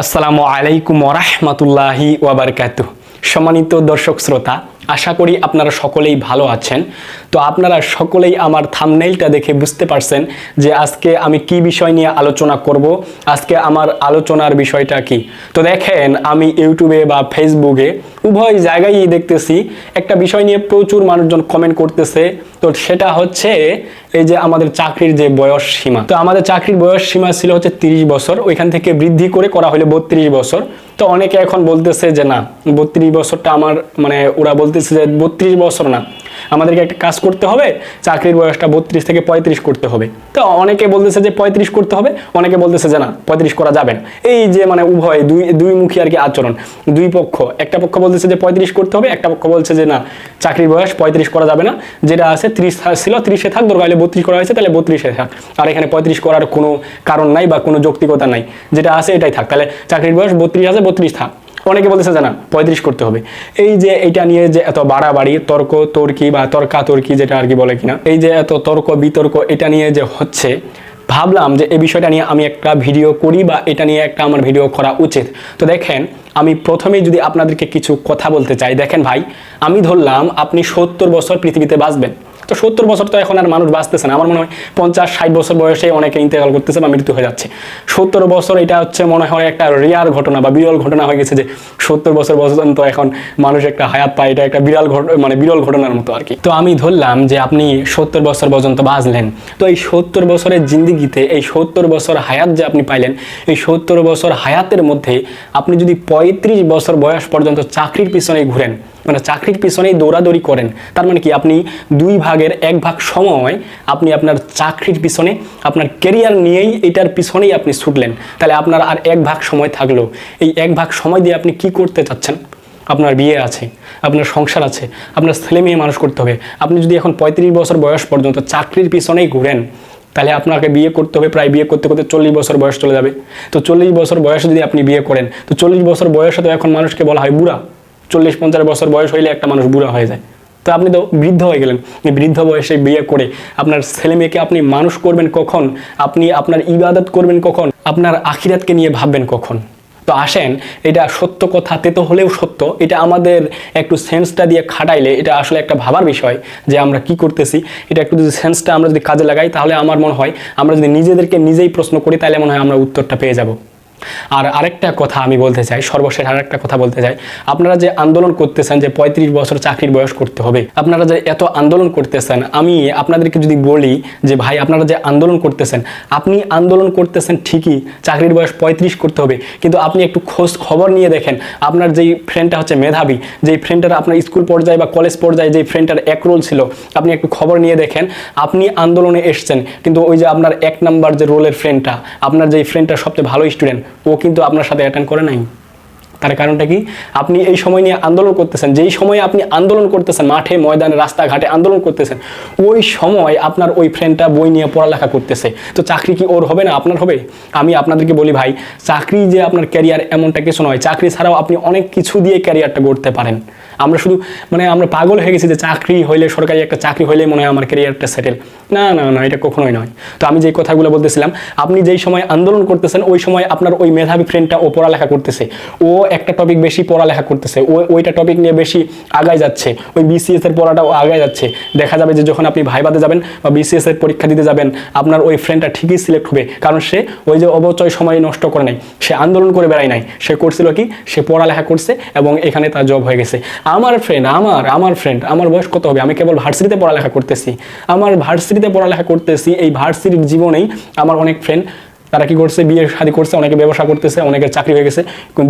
আসসালামু আলাইকুম ওয়া রাহমাতুল্লাহি ওয়া বারাকাতুহু। সম্মানিত দর্শক শ্রোতা, আশা করি আপনারা সকলেই ভালো আছেন। তো আপনারা সকলেই আমার থাম্বনেইলটা দেখে বুঝতে পারছেন যে আজকে আমি কি বিষয় নিয়ে আলোচনা করব, আজকে আমার আলোচনার বিষয়টা কি। তো দেখেন, আমি ইউটিউবে বা ফেসবুকে উভয় জায়গায় দেখতেছি একটা বিষয় নিয়ে প্রচুর মানুষজন কমেন্ট করতেছে। তো সেটা হচ্ছে এই যে আমাদের চাকরির যে বয়স সীমা। তো আমাদের চাকরির বয়স সীমা ছিল হচ্ছে 30 বছর, ওইখান থেকে বৃদ্ধি করে করা হলো 32 বছর। তো অনেকে এখন বলতেছে যে না, 32 বছরটা আমার ওরা বলতেছে যে 32 বছর না, আমাদেরকে একটা কাজ করতে হবে, চাকরির বয়সটা 32 থেকে 35 করতে হবে। তো অনেকে বলতেছে যে 35 করতে হবে, অনেকে বলতেছে যে না 35 করা যাবে না। এই যে উভয় দুই মুখী আর কি আচরণ, দুই পক্ষ। একটা পক্ষ বলতেছে যে 35 করতে হবে, একটা পক্ষ বলছে যে না, চাকরির বয়স 35 করা যাবে না, যেটা আছে 30 ছিল 30-এ থাক, দরকার হলে 32 করা হয়েছে তাহলে 32-এ থাক, আর এখানে 35 করার কোনো কারণ নাই বা কোনো যৌক্তিকতা নাই, যেটা আছে এটাই থাক, তাহলে চাকরির বয়স 32 আছে 32 থাক। অনেকে বলতেছে যে না 35 করতে হবে। এই যে এটা নিয়ে যে এত বাড়াবাড়ি, তর্ক তর্কি বা তর্কাতর্কি যেটা আর কি বলে কিনা, এই যে এত তর্ক বিতর্ক এটা নিয়ে যে হচ্ছে, ভাবলাম যে এই বিষয়টা নিয়ে আমি একটা ভিডিও করি বা এটা নিয়ে একটা আমার ভিডিও করা উচিত। তো দেখেন, আমি প্রথমেই যদি আপনাদেরকে কিছু কথা বলতে চাই। দেখেন ভাই, আমি ধরলাম আপনি 70 বছর পৃথিবীতে বাঁচবেন। তো 70 বছর তো এখন আর মানুষ বাঁচতেছে না। আমার মনে হয় 50-60 বছর বয়সে অনেকে ইন্তেকাল করতেছে বা মৃত্যু হয়ে যাচ্ছে। 70 বছর এটা হচ্ছে মনে হয় একটা রেয়ার ঘটনা বা বিরল ঘটনা হয়ে গেছে যে 70 বছর পর্যন্ত এখন মানুষ একটা হায়াত পায়। এটা একটা বিরল ঘটনার মতো আর কি। তো আমি ধরলাম যে আপনি 70 বছর পর্যন্ত বাঁচলেন। তো এই 70 বছরের জিন্দিগিতে এই 70 বছর হায়াত যে আপনি পাইলেন, এই 70 বছর হায়াতের মধ্যে আপনি যদি 35 বছর বয়স পর্যন্ত চাকরির পিছনে ঘুরেন, চাকরির পিছনেই দৌড়াদৌড়ি করেন, তার মানে কি আপনি 2 ভাগের 1 ভাগ সময় আপনি আপনার চাকরির পিছনে, আপনার ক্যারিয়ার নিয়েই এটার পিছনেই আপনি ছুটলেন। তাহলে আপনার আর 1 ভাগ সময় থাকলো। এই 1 ভাগ সময় দিয়ে আপনি কি করতে চাচ্ছেন? আপনার বিয়ে আছে, আপনার সংসার আছে, আপনার ছেলে মেয়ে মানুষ করতে হবে। আপনি যদি এখন 35 বছর বয়স পর্যন্ত চাকরির পিছনেই ঘুরেন, তাহলে আপনাকে বিয়ে করতে হবে, প্রায় বিয়ে করতে করতে 40 বছর বয়স চলে যাবে। তো 40 বছর বয়সে যদি আপনি বিয়ে করেন, তো 40 বছর বয়সে তো এখন মানুষকে বলা হয় বুড়া। 40-50 বছর বয়স হইলে একটা মানুষ বুড়া হয়ে যায়। তো আপনি তো বৃদ্ধ হয়ে গেলেন। এই বৃদ্ধ বয়সে বিয়ে করে আপনার ছেলে মেয়েকে আপনি মানুষ করবেন কখন? আপনি আপনার ইবাদত করবেন কখন? আপনার আখিরাতকে নিয়ে ভাববেন কখন? তো আসেন, এটা সত্য কথা, তেতো হলেও সত্য। এটা আমাদের একটু সেন্সটা দিয়ে খাটাইলে এটা আসলে একটা ভাবার বিষয় যে আমরা কি করতেছি। এটা একটু যদি সেন্সটা আমরা যদি কাজে লাগাই, তাহলে আমার মনে হয় আমরা যদি নিজেদেরকে নিজেই প্রশ্ন করি, তাহলে মনে হয় আমরা উত্তরটা পেয়ে যাব। আর আরেকটা কথা আমি বলতে চাই, সর্বশেষ আরেকটা কথা বলতে চাই। আপনারা যে আন্দোলন করতেছেন যে 35 বছর চাকরির বয়স করতে হবে, আপনারা যে এত আন্দোলন করতেছেন, আমি আপনাদেরকে যদি বলি যে ভাই, আপনারা যে আন্দোলন করতেছেন, আপনি আন্দোলন করতেছেন ঠিকই, চাকরির বয়স 35 করতে হবে, কিন্তু আপনি একটু খোঁজ খবর নিয়ে দেখেন, আপনার যেই ফ্রেন্ডটা হচ্ছে মেধাবী, যেই ফ্রেন্ডটার আপনার স্কুল পর্যায়ে বা কলেজ পর্যায়ে যেই ফ্রেন্ডটার একরোল ছিল, আপনি একটু খবর নিয়ে দেখেন, আপনি আন্দোলনে এসছেন, কিন্তু ওই যে আপনার 1 নাম্বার যে রোলের ফ্রেন্ডটা, আপনার যেই ফ্রেন্ডটা সবচেয়ে ভালো স্টুডেন্ট, ও কিন্তু আপনার সাথে অ্যাটেন্ড করে নাই। তার কারণটা কি? আপনি এই সময় নিয়ে আন্দোলন করতেছেন, যেই সময়ে আপনি আন্দোলন করতেছেন, মাঠে ময়দানে রাস্তাঘাটে আন্দোলন করতেছেন, ওই সময় আপনার ওই ফ্রেন্ডটা বই নিয়ে পড়ালেখা করতেছে। তো চাকরি কি ওর হবে না, আপনার হবে? আমি আপনাদেরকে বলি ভাই, চাকরি যে আপনার ক্যারিয়ার এমনটা কিছু নয়। চাকরি ছাড়াও আপনি অনেক কিছু দিয়ে ক্যারিয়ারটা গড়তে পারেন। আমরা শুধু আমরা পাগল হয়ে গেছি যে চাকরি হইলে, সরকারি একটা চাকরি হইলে মনে হয় আমার ক্যারিয়ারটা সেটেল। না না না, এটা কখনোই নয়। তো আমি যেই কথাগুলো বলতেছিলাম, আপনি যেই সময় আন্দোলন করতেছেন, ওই সময় আপনার ওই মেধাবী ফ্রেন্ডটা ও পড়ালেখা করতেছে, ও একটা টপিক বেশি পড়ালেখা করতেছে, ওইটা টপিক নিয়ে বেশি আগায় যাচ্ছে, ওই বিসিএস এর পড়াটা ও আগায় যাচ্ছে। দেখা যাবে যে যখন আপনি ভাইবাতে যাবেন বা বিসিএস এর পরীক্ষা দিতে যাবেন, আপনার ওই ফ্রেন্ডটা ঠিকই সিলেক্ট হবে, কারণ সে ওই যে অবচয় সময় নষ্ট করে নাই, সে আন্দোলন করে বেড়ায় নাই, সে করছিল কি, সে পড়ালেখা করছে এবং এখানে তার জব হয়ে গেছে। আমার ফ্রেন্ড, আমার বয়স কত হবে? আমি কেবল ভার্সিটিতে পড়ালেখা করতেছি, এই ভার্সিটির জীবনেই আমার অনেক ফ্রেন্ড, তারা কি করছে, বিয়ে শাদী করছে, অনেকে ব্যবসা করতেছে, অনেকের চাকরি হয়ে গেছে,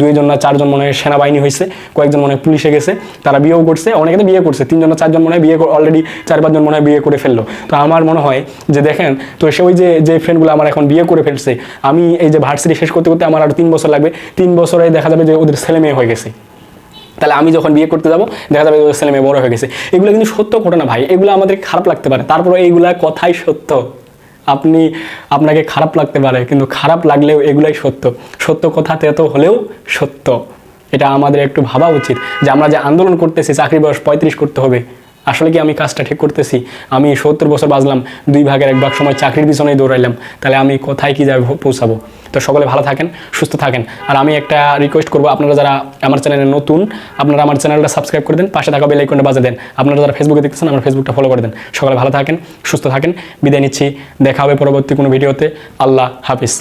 2জন না 4জন মনে হয় সেনাবাহিনী হয়েছে, কয়েকজন মনে হয় পুলিশে গেছে, তারা বিয়েও করছে, অনেকে তো বিয়ে করছে, 3জন না 4জন মনে হয় বিয়ে অলরেডি, 4-5 জন মনে হয় বিয়ে করে ফেললো। তো আমার মনে হয় যে দেখেন, তো সে ওই যে ফ্রেন্ডগুলো আমার এখন বিয়ে করে ফেলছে, আমি এই যে ভার্সিটি শেষ করতে করতে আমার আরও 3 বছর লাগবে, 3 বছরে দেখা যাবে যে ওদের ছেলে মেয়ে হয়ে গেছে। তাহলে আমি যখন বিয়ে করতে যাবো, দেখা যাবে ওদের ছেলে মেয়ে বড় হয়ে গেছে। এগুলো কিন্তু সত্য ঘটনা ভাই, এগুলো আমাদের খারাপ লাগতে পারে, তারপরে এইগুলা কথাই সত্য। আপনাকে খারাপ লাগতে পারে, কিন্তু খারাপ লাগলেও এগুলাই সত্য। সত্য কথা তেতো হলেও সত্য। এটা আমাদের একটু ভাবা উচিত যে আমরা যে আন্দোলন করতেছি চাকরি বয়স 35 করতে হবে, আসলে কি আমি কাজটা ঠিক করতেছি? আমি 70 বছর বাজলাম, 2 ভাগের 1 ভাগ সময় চাকরির পিছনেই দৌড়াইলাম, তাহলে আমি কোথায় কি যাবে পৌঁছাবো? তো সকলে ভালো থাকেন, সুস্থ থাকেন। আর আমি একটা রিকোয়েস্ট করবো, আপনারা যারা আমার চ্যানেলে নতুন, আপনারা আমার চ্যানেলটা সাবস্ক্রাইব করে দেন, পাশে থাকা বেল আইকনটা বাজিয়ে দেন। আপনারা যারা ফেসবুকে দেখতেছেন, আমার ফেসবুকটা ফলো করে দেন। সকলে ভালো থাকেন, সুস্থ থাকেন, বিদায় নিচ্ছি। দেখা হবে পরবর্তী কোনো ভিডিওতে। আল্লাহ হাফিজ।